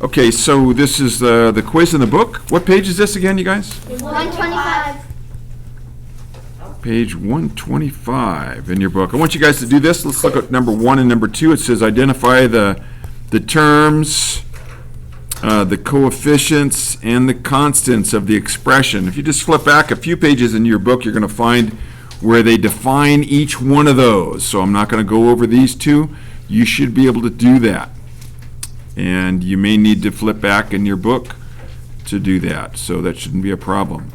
Okay, so this is the quiz in the book. What page is this again, you guys? 125. Page 125 in your book. I want you guys to do this. Let's look at number 1 and number 2. It says identify the terms, the coefficients, and the constants of the expression. If you just flip back a few pages in your book, you're going to find where they define each one of those. So I'm not going to go over these two. You should be able to do that. And you may need to flip back in your book to do that. So that shouldn't be a problem.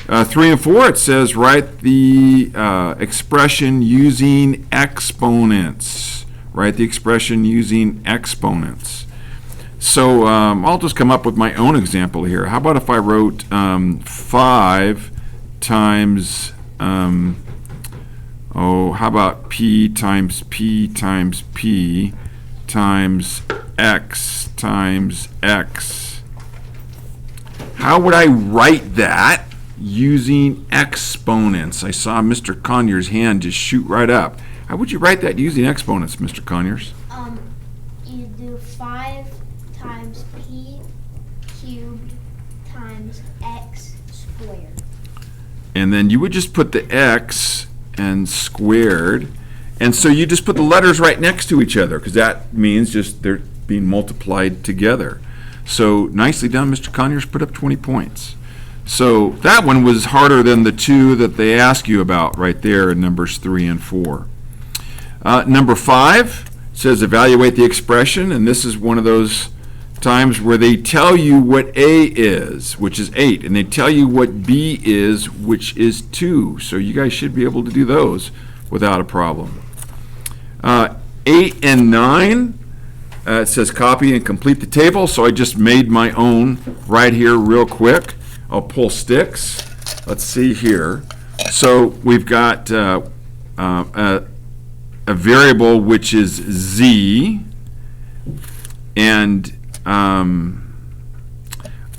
3 and 4, it says write the expression using exponents. Write the expression using exponents. So I'll just come up with my own example here. How about if I wrote 5 times, how about P times P times P times X times X? How would I write that using exponents? I saw Mr. Conyers' hand just shoot right up. How would you write that using exponents, Mr. Conyers? You do 5 times P cubed times X squared. And then you would just put the X and squared. And so you just put the letters right next to each other, because that means just they're being multiplied together. So nicely done, Mr. Conyers, put up 20 points. So that one was harder than the two that they ask you about right there in numbers 3 and 4. Number 5 says evaluate the expression, and this is one of those times where they tell you what A is, which is 8, and they tell you what B is, which is 2. So you guys should be able to do those without a problem. 8 and 9, it says copy and complete the table, so I just made my own right here real quick. I'll pull sticks. Let's see here. So we've got a variable which is z, and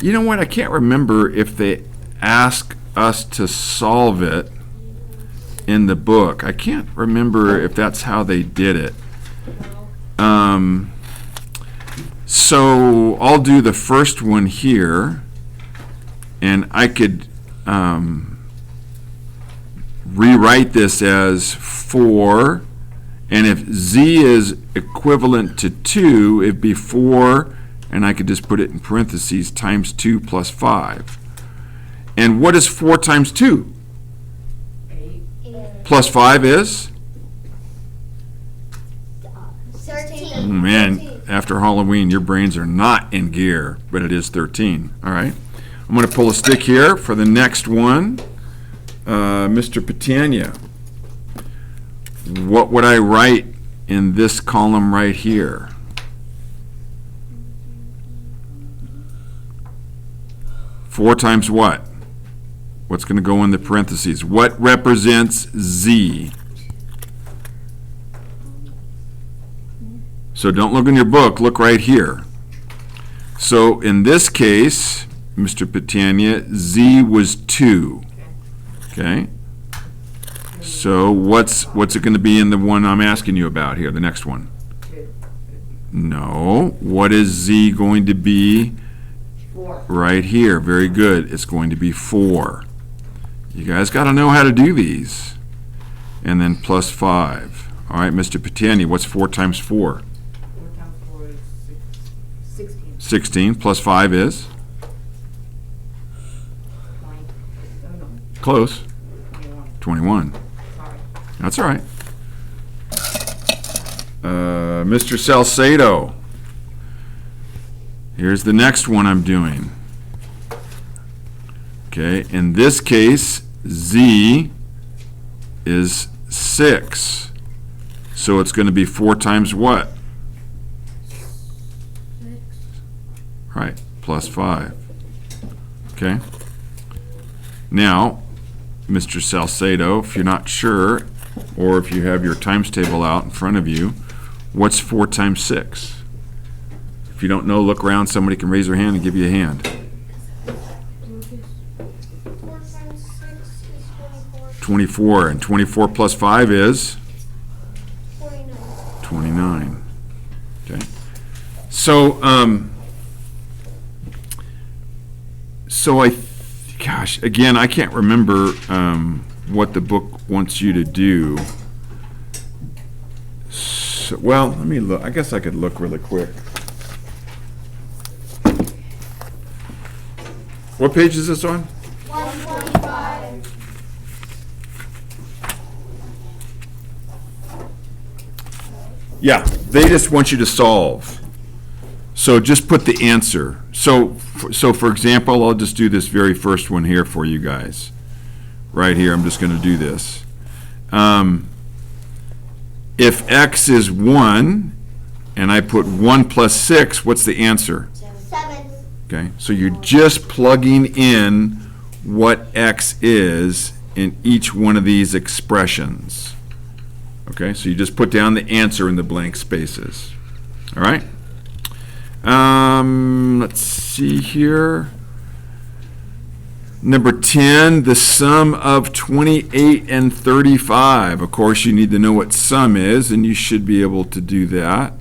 you know what? I can't remember if they ask us to solve it in the book. I can't remember if that's how they did it. So I'll do the first one here, and I could rewrite this as 4, and if z is equivalent to 2, it'd be 4, and I could just put it in parentheses, times 2 plus 5. And what is 4 times 2? 8. Plus 5 is? 13. Man, after Halloween, your brains are not in gear, but it is 13. All right. I'm going to pull a stick here for the next one. Mr. Patania, what would I write in this column right here? Four times what? What's going to go in the parentheses? What represents Z? So don't look in your book, look right here. So in this case, Mr. Patania, Z was 2. Okay? So what's it going to be in the one I'm asking you about here, the next one? 2. No. What is Z going to be 4. right here? Very good. It's going to be 4. You guys got to know how to do these. And then plus 5. All right, Mr. Patania, what's 4 times 4? 4 times 4 is 16. 16 plus 5 is? 20. Oh, no. Close. 21. 21. Sorry. That's all right. Mr. Salcedo. Here's the next one I'm doing. Okay, in this case, Z is 6. So it's going to be 4 times what? 6. Right, plus 5. Okay. Now, Mr. Salcedo, if you're not sure, or if you have your times table out in front of you, what's 4 times 6? If you don't know, look around. Somebody can raise their hand and give you a hand. 4 times 6 is 24. 24. And 24 plus 5 is? 49. 29. Okay. So, So gosh, again, I can't remember what the book wants you to do. So, well, let me look. I guess I could look really quick. What page is this on? 125. Yeah, they just want you to solve. So just put the answer. So for example, I'll just do this very first one here for you guys. Right here, I'm just going to do this. If x is 1, and I put 1 plus 6, what's the answer? 7. Okay, so you're just plugging in what x is in each one of these expressions. Okay, so you just put down the answer in the blank spaces. All right? Let's see here. Number 10, the sum of 28 and 35. Of course, you need to know what sum is, and you should be able to do that.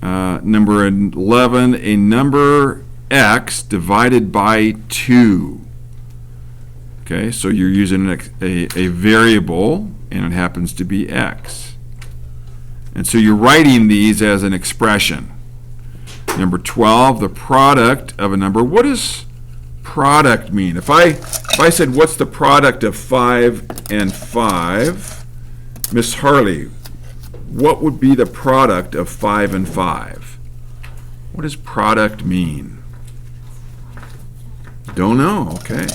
Number 11, a number x divided by 2. Okay, so you're using a variable, and it happens to be x. And so you're writing these as an expression. Number 12, the product of a number. What does product mean? If I said, what's the product of 5 and 5? Miss Harley, what would be the product of 5 and 5? What does product mean? Don't know, okay.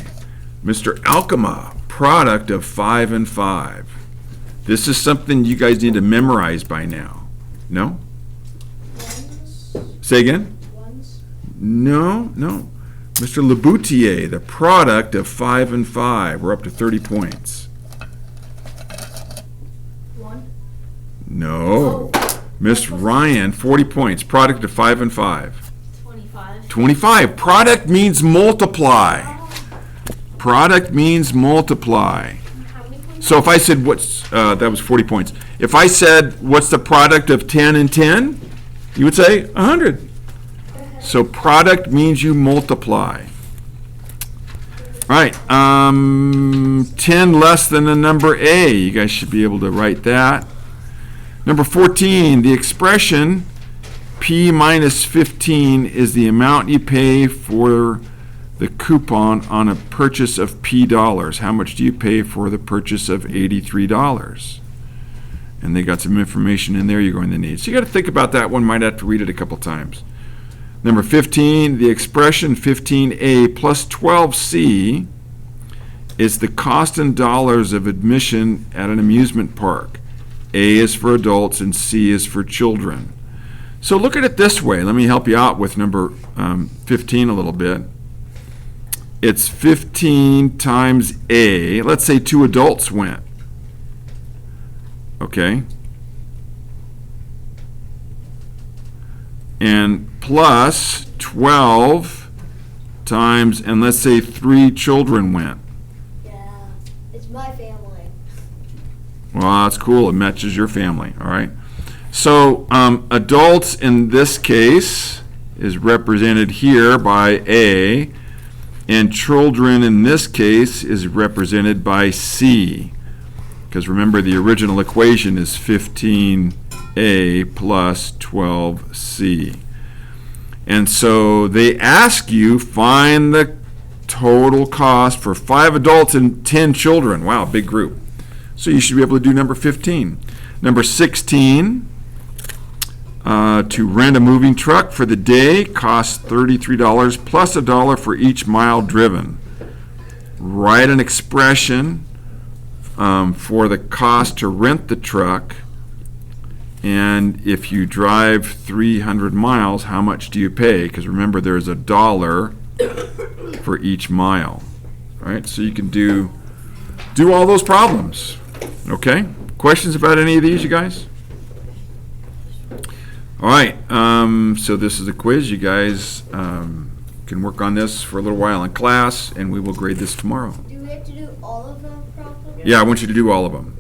Mr. Alkema, product of 5 and 5. This is something you guys need to memorize by now. No? Say again? No. Mr. Laboutier, the product of 5 and 5. We're up to 30 points. 1. No. Miss Ryan, 40 points. Product of 5 and 5. 25. 25. Product means multiply. Product means multiply. How many points? So if I said that was 40 points. If I said, what's the product of 10 and 10? You would say 100. So product means you multiply. All right, 10 less than the number A. You guys should be able to write that. Number 14, the expression P minus 15 is the amount you pay for the coupon on a purchase of P dollars. How much do you pay for the purchase of $83? And they got some information in there you're going to need. So you got to think about that one. Might have to read it a couple times. Number 15, the expression 15A plus 12C is the cost in dollars of admission at an amusement park. A is for adults and C is for children. So look at it this way. Let me help you out with number 15 a little bit. It's 15 times A. Let's say 2 adults went. Okay? And plus 12 times, and let's say 3 children went. Yeah, it's my family. Well, that's cool. It matches your family, all right? So adults in this case is represented here by A, and children in this case is represented by C. Because remember, the original equation is 15A plus 12C. And so they ask you, find the total cost for 5 adults and 10 children. Wow, big group. So you should be able to do number 15. Number 16, to rent a moving truck for the day costs $33 plus $1 for each mile driven. Write an expression for the cost to rent the truck, and if you drive 300 miles, how much do you pay? Because remember, there's $1 for each mile, right? So you can do all those problems. Okay? Questions about any of these, you guys? All right. So this is a quiz. You guys can work on this for a little while in class, and we will grade this tomorrow. Do we have to do all of them properly? Yeah, I want you to do all of them.